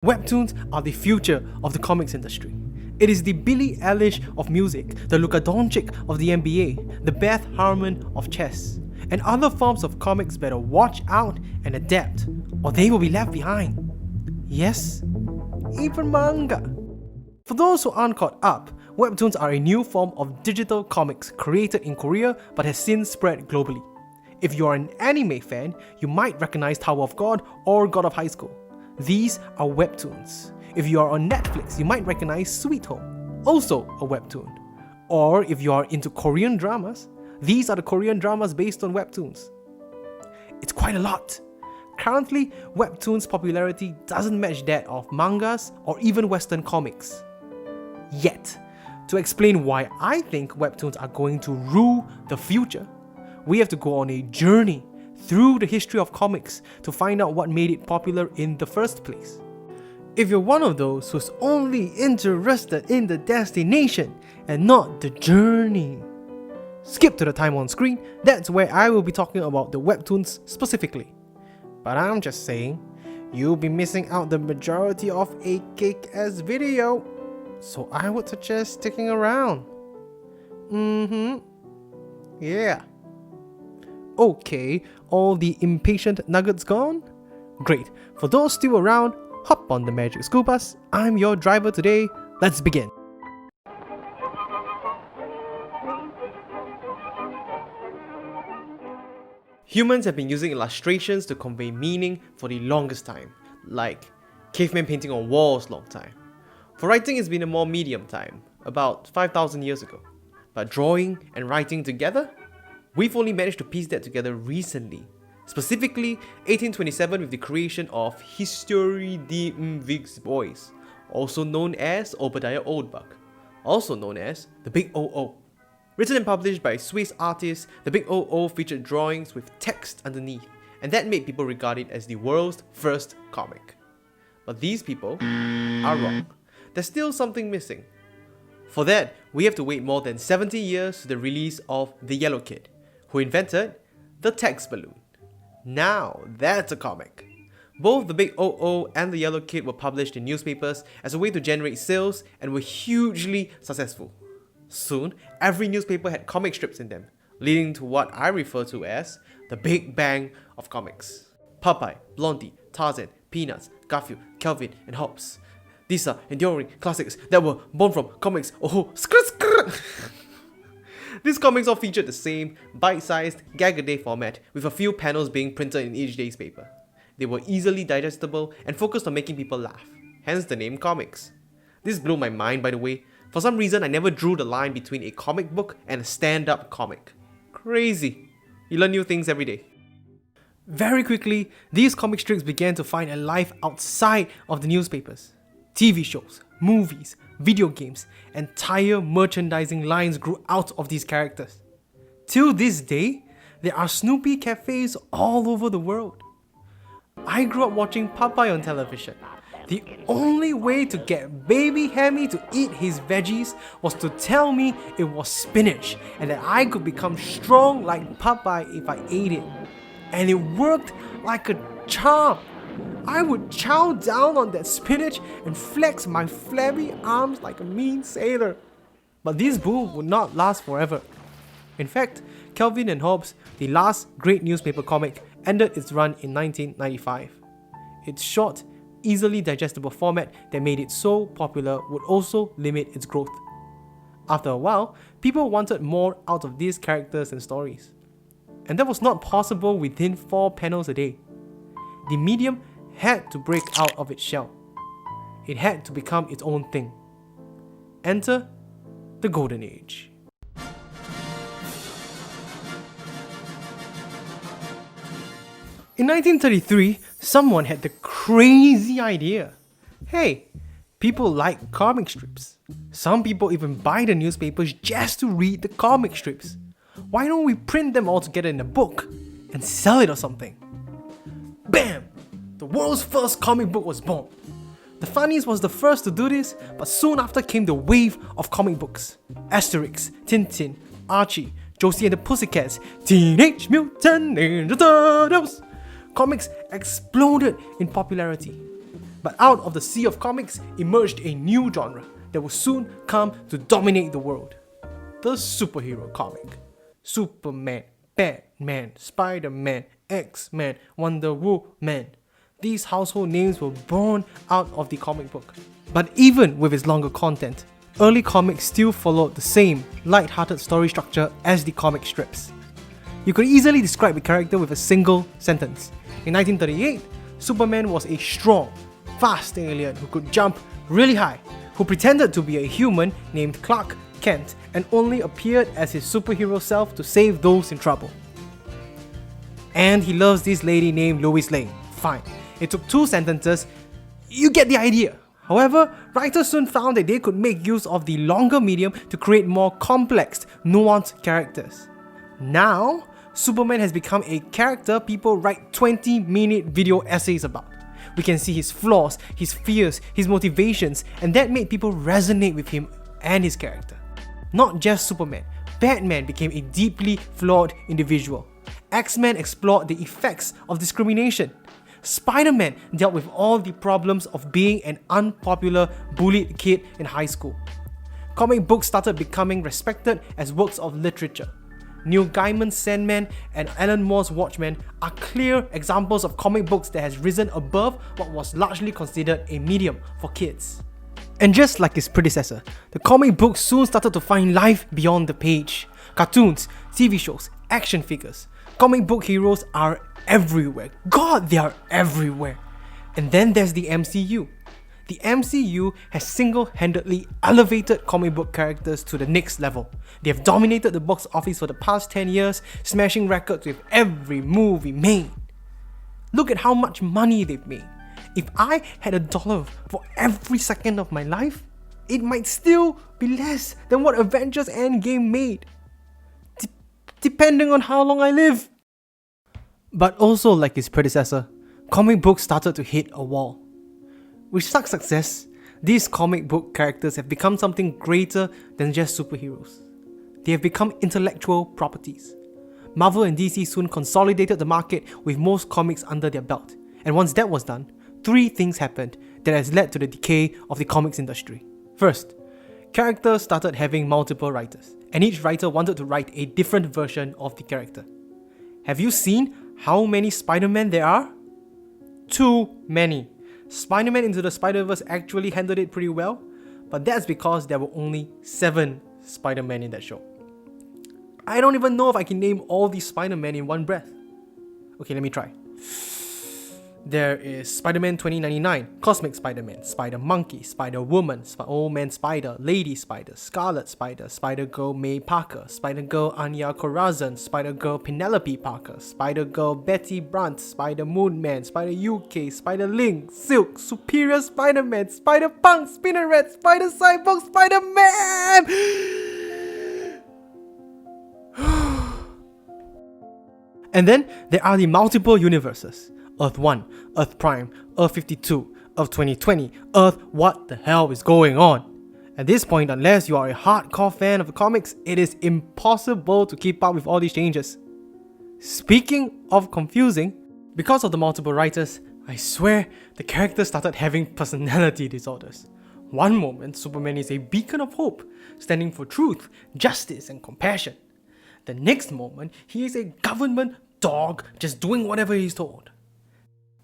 Webtoons are the future of the comics industry. It is the Billie Eilish of music, the Luka Doncic of the NBA, the Beth Harmon of chess, and other forms of comics better watch out and adapt, or they will be left behind. Yes, even manga. For those who aren't caught up, Webtoons are a new form of digital comics created in Korea but has since spread globally. If you are an anime fan, you might recognize Tower of God or God of Highschool. These are Webtoons. If you are on Netflix, you might recognize Sweet Home, also a Webtoon. Or if you are into Korean dramas, these are the Korean dramas based on Webtoons. It's quite a lot. Currently, Webtoons' popularity doesn't match that of mangas or even Western comics. Yet, to explain why I think Webtoons are going to rule the future, we have to go on a journey through the history of comics to find out what made it popular in the first place. If you're one of those who's only interested in the destination and not the journey, skip to the time on screen. That's where I will be talking about the Webtoons specifically. But I'm just saying, you'll be missing out the majority of a kick-ass video, so I would suggest sticking around. Yeah. Okay, all the impatient nuggets gone? Great, for those still around, hop on the Magic School Bus. I'm your driver today. Let's begin. Humans have been using illustrations to convey meaning for the longest time, like cavemen painting on walls long time. For writing, it's been a more medium time, about 5,000 years ago. But drawing and writing together? We've only managed to piece that together recently, specifically 1827 with the creation of History des Viewpoints, also known as Obadiah Oldbuck, also known as the Big O. Written and published by Swiss artists, the Big O featured drawings with text underneath, and that made people regard it as the world's first comic. But these people are wrong. There's still something missing. For that, we have to wait more than 70 years to the release of The Yellow Kid, who invented the text balloon. Now that's a comic. Both the Big O and the Yellow Kid were published in newspapers as a way to generate sales and were hugely successful. Soon, every newspaper had comic strips in them, leading to what I refer to as the Big Bang of comics. Popeye, Blondie, Tarzan, Peanuts, Garfield, Kelvin, and Hobbes. These are enduring classics that were born from comics. These comics all featured the same bite-sized, gag-a-day format with a few panels being printed in each day's paper. They were easily digestible and focused on making people laugh, hence the name comics. This blew my mind, by the way. For some reason, I never drew the line between a comic book and a stand-up comic. Crazy. You learn new things every day. Very quickly, these comic strips began to find a life outside of the newspapers. TV shows, movies, video games, entire merchandising lines grew out of these characters. Till this day, there are Snoopy cafes all over the world. I grew up watching Popeye on television. The only way to get baby Hammy to eat his veggies was to tell me it was spinach and that I could become strong like Popeye if I ate it. And it worked like a charm. I would chow down on that spinach and flex my flabby arms like a mean sailor. But this boom would not last forever. In fact, Kelvin and Hobbes, the last great newspaper comic, ended its run in 1995. Its short, easily digestible format that made it so popular would also limit its growth. After a while, people wanted more out of these characters and stories. And that was not possible within 4 panels a day. The medium had to break out of its shell. It had to become its own thing. Enter the Golden Age. In 1933, someone had the crazy idea. Hey, people like comic strips. Some people even buy the newspapers just to read the comic strips. Why don't we print them all together in a book and sell it or something? Bam! The world's first comic book was born. The Funnies was the first to do this, but soon after came the wave of comic books. Asterix, Tintin, Archie, Josie and the Pussycats, Teenage Mutant Ninja Turtles. Comics exploded in popularity. But out of the sea of comics emerged a new genre that will soon come to dominate the world. The superhero comic. Superman, Batman, Spiderman, Xmen, Wonder Woman. These household names were born out of the comic book. But even with its longer content, early comics still followed the same light-hearted story structure as the comic strips. You could easily describe a character with a single sentence. In 1938, Superman was a strong, fast alien who could jump really high, who pretended to be a human named Clark Kent and only appeared as his superhero self to save those in trouble. And he loves this lady named Lois Lane. Fine, it took 2 sentences, you get the idea. However, writers soon found that they could make use of the longer medium to create more complex, nuanced characters. Now, Superman has become a character people write 20-minute video essays about. We can see his flaws, his fears, his motivations, and that made people resonate with him and his character. Not just Superman, Batman became a deeply flawed individual. Xmen explored the effects of discrimination. Spiderman dealt with all the problems of being an unpopular, bullied kid in high school. Comic books started becoming respected as works of literature. Neil Gaiman's Sandman and Alan Moore's Watchmen are clear examples of comic books that has risen above what was largely considered a medium for kids. And just like his predecessor, the comic book soon started to find life beyond the page. Cartoons, TV shows, action figures. Comic book heroes are everywhere. God, they are everywhere. And then there's the MCU. The MCU has single-handedly elevated comic book characters to the next level. They have dominated the box office for the past 10 years, smashing records with every movie made. Look at how much money they've made. If I had $1 for every second of my life, it might still be less than what Avengers Endgame made. Depending on how long I live. But also like his predecessor, comic books started to hit a wall. With such success, these comic book characters have become something greater than just superheroes. They have become intellectual properties. Marvel and DC soon consolidated the market with most comics under their belt. And once that was done, 3 things happened that has led to the decay of the comics industry. First, characters started having multiple writers, and each writer wanted to write a different version of the character. Have you seen how many Spider-Man there are? Too many. Spider-Man Into the Spider-Verse actually handled it pretty well, but that's because there were only 7 Spider-Man in that show. I don't even know if I can name all these Spider-Man in one breath. Okay, let me try. There is Spider-Man 2099, Cosmic Spider-Man, Spider-Monkey, Spider-Woman, Old Man Spider, Lady Spider, Scarlet Spider, Spider-Girl May Parker, Spider-Girl Anya Corazon, Spider-Girl Penelope Parker, Spider-Girl Betty Brant, Spider-Moon-Man, Spider-UK, Spider-Link, Silk, Superior Spider-Man, Spider-Punk, Spinneret, Spider-Cyborg, Spider-Man! And then there are the multiple universes. Earth 1, Earth Prime, Earth 52, Earth 2020, Earth what the hell is going on? At this point, unless you are a hardcore fan of the comics, it is impossible to keep up with all these changes. Speaking of confusing, because of the multiple writers, I swear the characters started having personality disorders. One moment, Superman is a beacon of hope, standing for truth, justice and compassion. The next moment, he is a government dog just doing whatever he's told.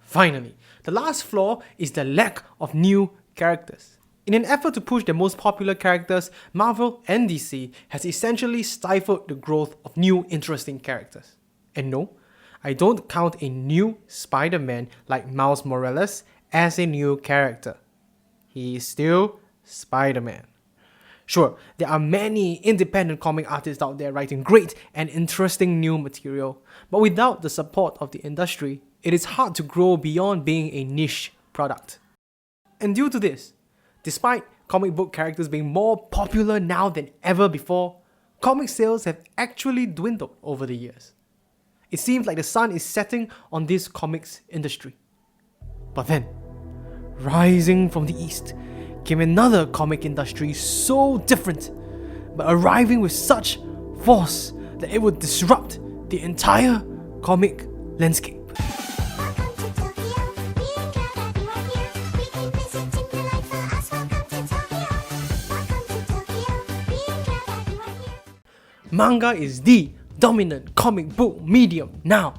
Finally, the last flaw is the lack of new characters. In an effort to push their most popular characters, Marvel and DC has essentially stifled the growth of new interesting characters. And no, I don't count a new Spider-Man like Miles Morales as a new character. He is still Spider-Man. Sure, there are many independent comic artists out there writing great and interesting new material, but without the support of the industry, it is hard to grow beyond being a niche product. And due to this, despite comic book characters being more popular now than ever before, comic sales have actually dwindled over the years. It seems like the sun is setting on this comics industry. But then, rising from the east, came another comic industry so different, but arriving with such force that it would disrupt the entire comic landscape. Manga is the dominant comic book medium now.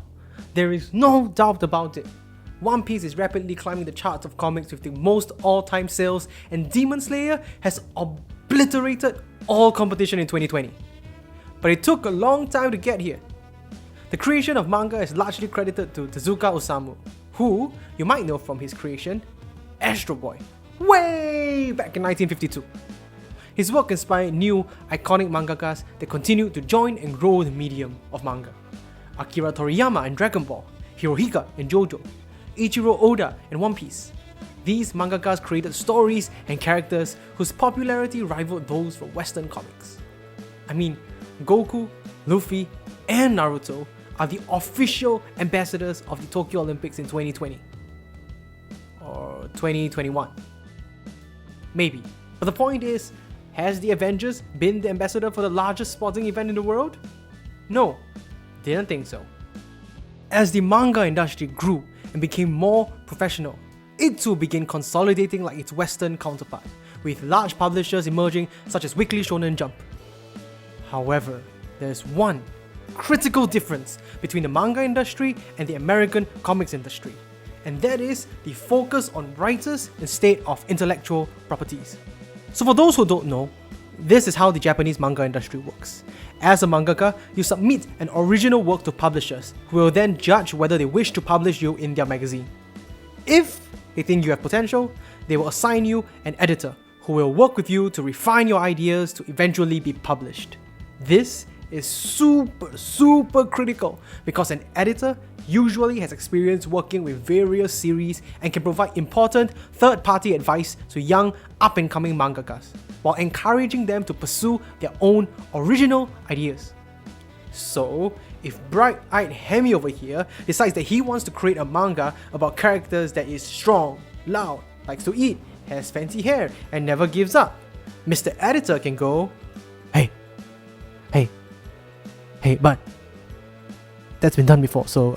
There is no doubt about it. One Piece is rapidly climbing the charts of comics with the most all-time sales, and Demon Slayer has obliterated all competition in 2020. But it took a long time to get here. The creation of manga is largely credited to Tezuka Osamu, who you might know from his creation, Astroboy, way back in 1952. His work inspired new, iconic mangakas that continued to join and grow the medium of manga. Akira Toriyama in Dragonball, Hirohiko in JoJo, Ichiro Oda in One Piece. These mangakas created stories and characters whose popularity rivaled those from Western comics. I mean, Goku, Luffy, and Naruto are the official ambassadors of the Tokyo Olympics in 2020. Or 2021. Maybe. But the point is, has the Avengers been the ambassador for the largest sporting event in the world? No, didn't think so. As the manga industry grew and became more professional, it too began consolidating like its Western counterpart, with large publishers emerging such as Weekly Shonen Jump. However, there's one critical difference between the manga industry and the American comics industry, and that is the focus on writers instead of intellectual properties. So for those who don't know, this is how the Japanese manga industry works. As a mangaka, you submit an original work to publishers, who will then judge whether they wish to publish you in their magazine. If they think you have potential, they will assign you an editor, who will work with you to refine your ideas to eventually be published. This is super critical because an editor usually has experience working with various series and can provide important third-party advice to young up-and-coming mangakas, while encouraging them to pursue their own original ideas. So, if bright-eyed Hemi over here decides that he wants to create a manga about characters that is strong, loud, likes to eat, has fancy hair, and never gives up, Mr. Editor can go, Hey, but that's been done before, so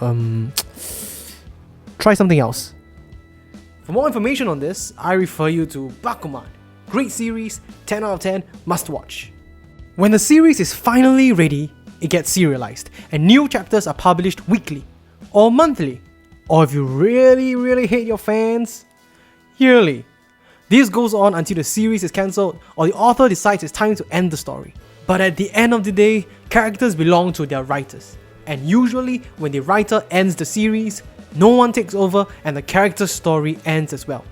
try something else. For more information on this, I refer you to Bakuman. Great series, 10 out of 10, must watch. When the series is finally ready, it gets serialized, and new chapters are published weekly, or monthly, or if you really hate your fans, yearly. This goes on until the series is cancelled or the author decides it's time to end the story. But at the end of the day, characters belong to their writers, and usually when the writer ends the series, no one takes over and the character's story ends as well.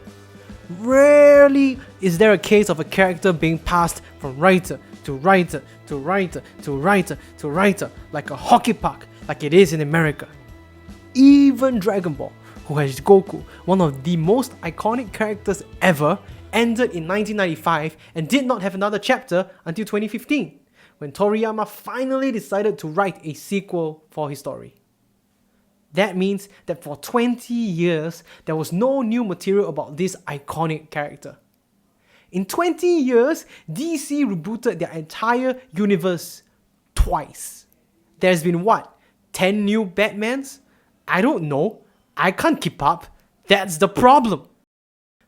Rarely is there a case of a character being passed from writer to writer to writer to writer to writer like a hockey puck, like it is in America. Even Dragonball, who has Goku, one of the most iconic characters ever, ended in 1995 and did not have another chapter until 2015, when Toriyama finally decided to write a sequel for his story. That means that for 20 years, there was no new material about this iconic character. In 20 years, DC rebooted their entire universe twice. There's been 10 new Batmans? I don't know. I can't keep up. That's the problem.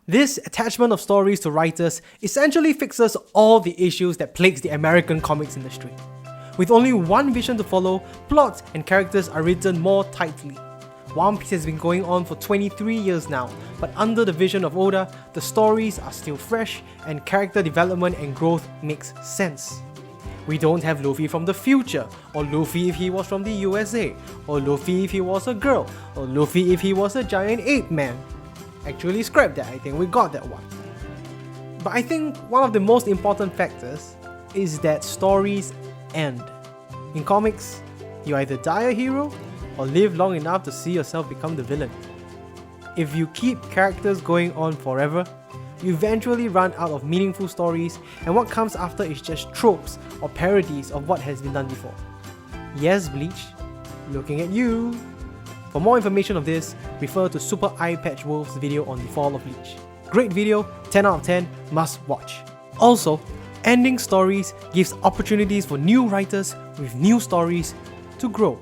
This attachment of stories to writers essentially fixes all the issues that plagues the American comics industry. With only one vision to follow, plots and characters are written more tightly. One Piece has been going on for 23 years now, but under the vision of Oda, the stories are still fresh and character development and growth makes sense. We don't have Luffy from the future, or Luffy if he was from the USA, or Luffy if he was a girl, or Luffy if he was a giant ape man. Actually, scrap that, I think we got that one. But I think one of the most important factors is that stories end. In comics, you either die a hero or live long enough to see yourself become the villain. If you keep characters going on forever, you eventually run out of meaningful stories, and what comes after is just tropes or parodies of what has been done before. Yes, Bleach, looking at you. For more information of this, refer to Super Eye Patch Wolf's video on the fall of Bleach. Great video, 10 out of 10, must watch. Also, ending stories gives opportunities for new writers with new stories to grow.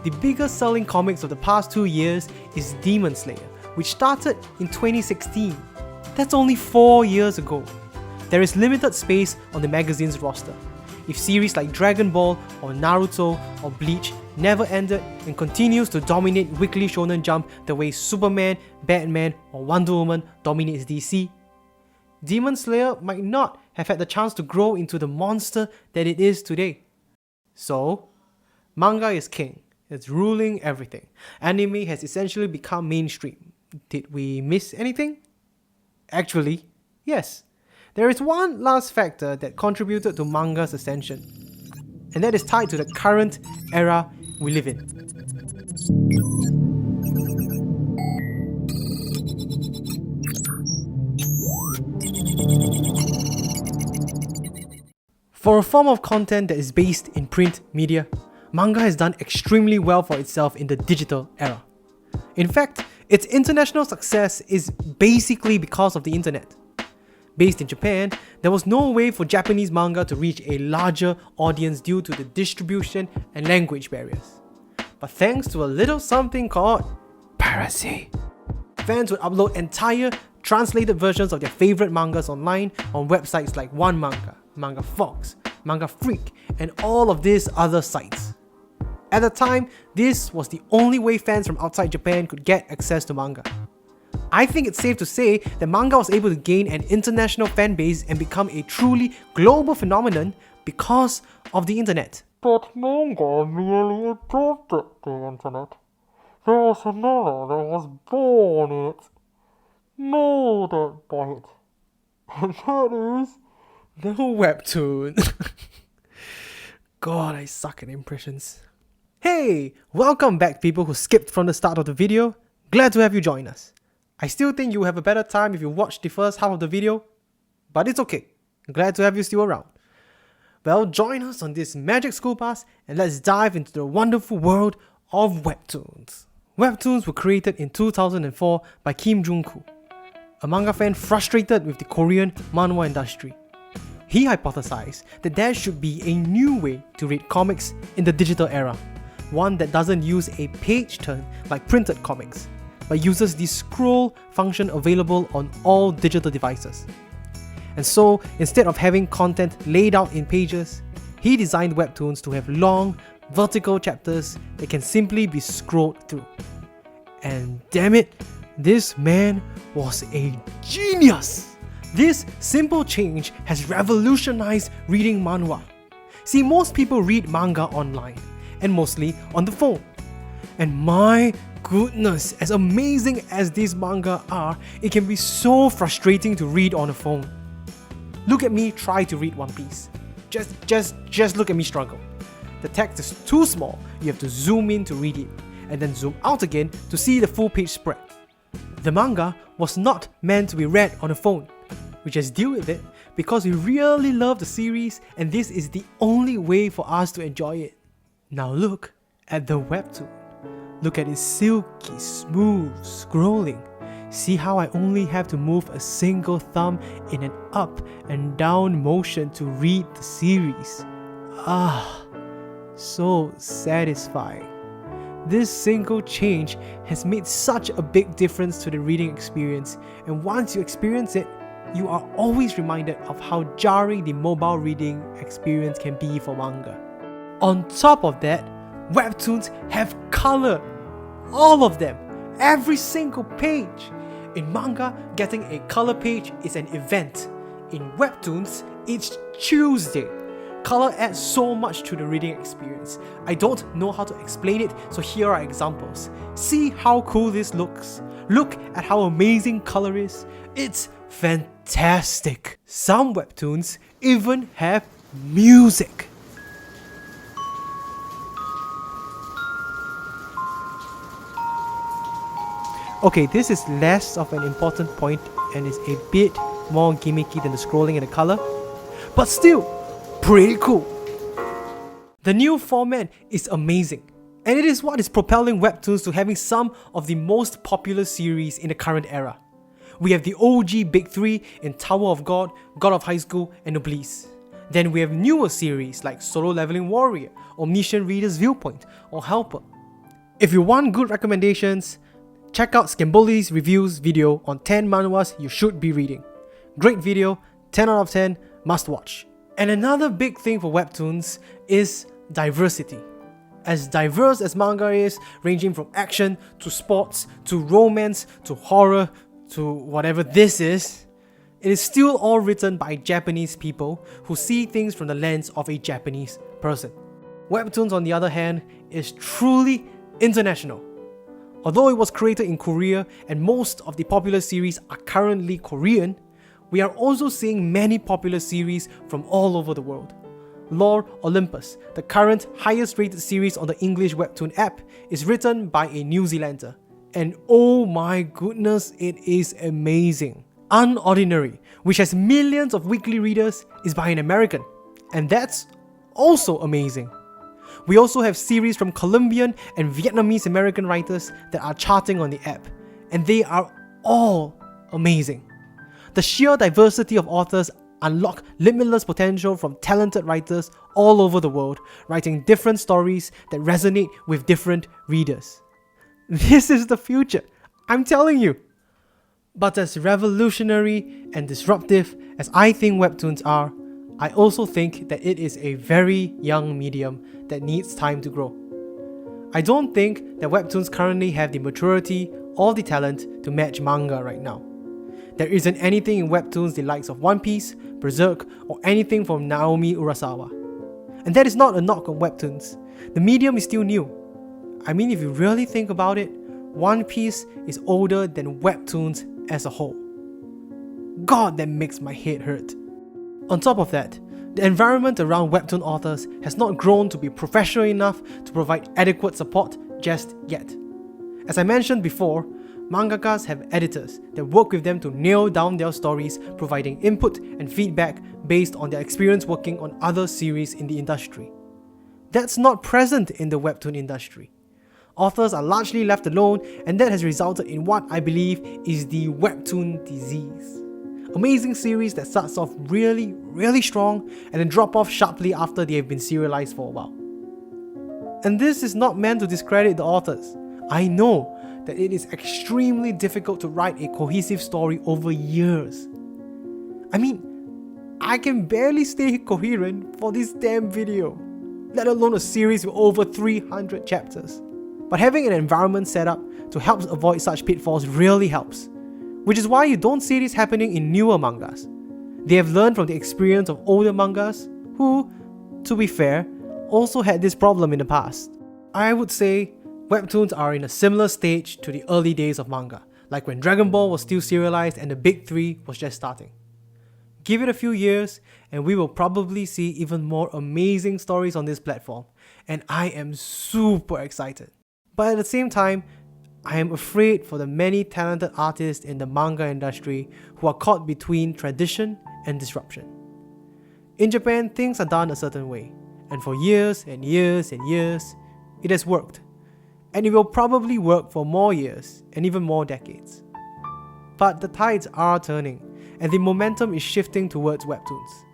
The biggest selling comics of the past 2 years is Demon Slayer, which started in 2016. That's only 4 years ago. There is limited space on the magazine's roster. if series like Dragonball or Naruto or Bleach never ended and continues to dominate Weekly Shonen Jump the way Superman, Batman or Wonder Woman dominates DC. Demon Slayer might not have had the chance to grow into the monster that it is today. So, manga is king. It's ruling everything. Anime has essentially become mainstream. Did we miss anything? Actually, yes. There is one last factor that contributed to manga's ascension, and that is tied to the current era we live in. For a form of content that is based in print media, manga has done extremely well for itself in the digital era. In fact, its international success is basically because of the internet. Based in Japan, there was no way for Japanese manga to reach a larger audience due to the distribution and language barriers. But thanks to a little something called piracy, fans would upload entire translated versions of their favorite mangas online on websites like One Manga, Manga Fox, Manga Freak, and all of these other sites. At the time, this was the only way fans from outside Japan could get access to manga. I think it's safe to say that manga was able to gain an international fan base and become a truly global phenomenon because of the internet. But manga merely adopted the internet. There was another that was born in it, molded by it, and that is the Webtoon. God, I suck at impressions. Hey, welcome back people who skipped from the start of the video. Glad to have you join us. I still think you will have a better time if you watch the first half of the video, but it's okay. Glad to have you still around. Well, join us on this magic school pass and let's dive into the wonderful world of Webtoons. Webtoons were created in 2004 by Kim Jung-koo, a manga fan frustrated with the Korean manhwa industry. He hypothesized that there should be a new way to read comics in the digital era, one that doesn't use a page turn like printed comics, but uses the scroll function available on all digital devices. And so, instead of having content laid out in pages, he designed Webtoons to have long, vertical chapters that can simply be scrolled through. And damn it, this man was a genius! This simple change has revolutionized reading manhwa. See, most people read manga online, and mostly on the phone. And my goodness, as amazing as these manga are, it can be so frustrating to read on a phone. Look at me try to read One Piece. Just look at me struggle. The text is too small, you have to zoom in to read it, and then zoom out again to see the full page spread. The manga was not meant to be read on a phone. We just deal with it because we really love the series and this is the only way for us to enjoy it. Now look at the Webtoon. Look at its silky, smooth scrolling. See how I only have to move a single thumb in an up and down motion to read the series. Ah, so satisfying. This single change has made such a big difference to the reading experience, and once you experience it, you are always reminded of how jarring the mobile reading experience can be for manga. On top of that, Webtoons have color. All of them. Every single page. In manga, getting a color page is an event. In Webtoons, it's Tuesday. Color adds so much to the reading experience. I don't know how to explain it, so here are examples. See how cool this looks. Look at how amazing color is. It's fantastic. Some Webtoons even have music. Okay, this is less of an important point and is a bit more gimmicky than the scrolling and the color, but still pretty cool. The new format is amazing, and it is what is propelling Webtoons to having some of the most popular series in the current era. We have the OG Big 3 in Tower of God, God of Highschool, and Noblesse. Then we have newer series like Solo Leveling Warrior, Omniscient Reader's Viewpoint, or Hellper. If you want good recommendations, check out Scamboli's reviews video on 10 manhwas you should be reading. Great video, 10 out of 10, must watch. And another big thing for Webtoons is diversity. As diverse as manga is, ranging from action to sports to romance to horror to whatever this is, it is still all written by Japanese people who see things from the lens of a Japanese person. Webtoons, on the other hand, is truly international. Although it was created in Korea and most of the popular series are currently Korean, we are also seeing many popular series from all over the world. Lore Olympus, the current highest rated series on the English Webtoon app, is written by a New Zealander. And oh my goodness, it is amazing. Unordinary, which has millions of weekly readers, is by an American. And that's also amazing. We also have series from Colombian and Vietnamese American writers that are charting on the app. And they are all amazing. The sheer diversity of authors unlock limitless potential from talented writers all over the world, writing different stories that resonate with different readers. This is the future, I'm telling you. But as revolutionary and disruptive as I think Webtoons are, I also think that it is a very young medium that needs time to grow. I don't think that Webtoons currently have the maturity or the talent to match manga right now. There isn't anything in Webtoons the likes of One Piece, Berserk, or anything from Naomi Urasawa. And that is not a knock on Webtoons. The medium is still new. I mean, if you really think about it, One Piece is older than Webtoons as a whole. God, that makes my head hurt. On top of that, the environment around Webtoon authors has not grown to be professional enough to provide adequate support just yet. As I mentioned before, mangakas have editors that work with them to nail down their stories, providing input and feedback based on their experience working on other series in the industry. That's not present in the Webtoon industry. Authors are largely left alone, and that has resulted in what I believe is the Webtoon disease. Amazing series that starts off really, really strong and then drop off sharply after they have been serialized for a while. And this is not meant to discredit the authors. I know that it is extremely difficult to write a cohesive story over years. I mean, I can barely stay coherent for this damn video, let alone a series with over 300 chapters. But having an environment set up to help avoid such pitfalls really helps, which is why you don't see this happening in newer mangas. They have learned from the experience of older mangas who, to be fair, also had this problem in the past. I would say Webtoons are in a similar stage to the early days of manga, like when Dragonball was still serialized and the big three was just starting. Give it a few years and we will probably see even more amazing stories on this platform, and I am super excited. But at the same time, I am afraid for the many talented artists in the manga industry who are caught between tradition and disruption. In Japan, things are done a certain way, and for years and years and years, it has worked. And it will probably work for more years and even more decades. But the tides are turning, and the momentum is shifting towards Webtoons.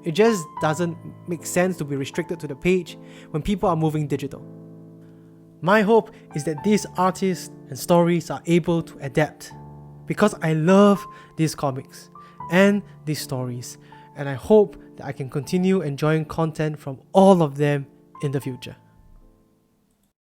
It just doesn't make sense to be restricted to the page when people are moving digital. My hope is that these artists and stories are able to adapt, because I love these comics and these stories, and I hope that I can continue enjoying content from all of them in the future.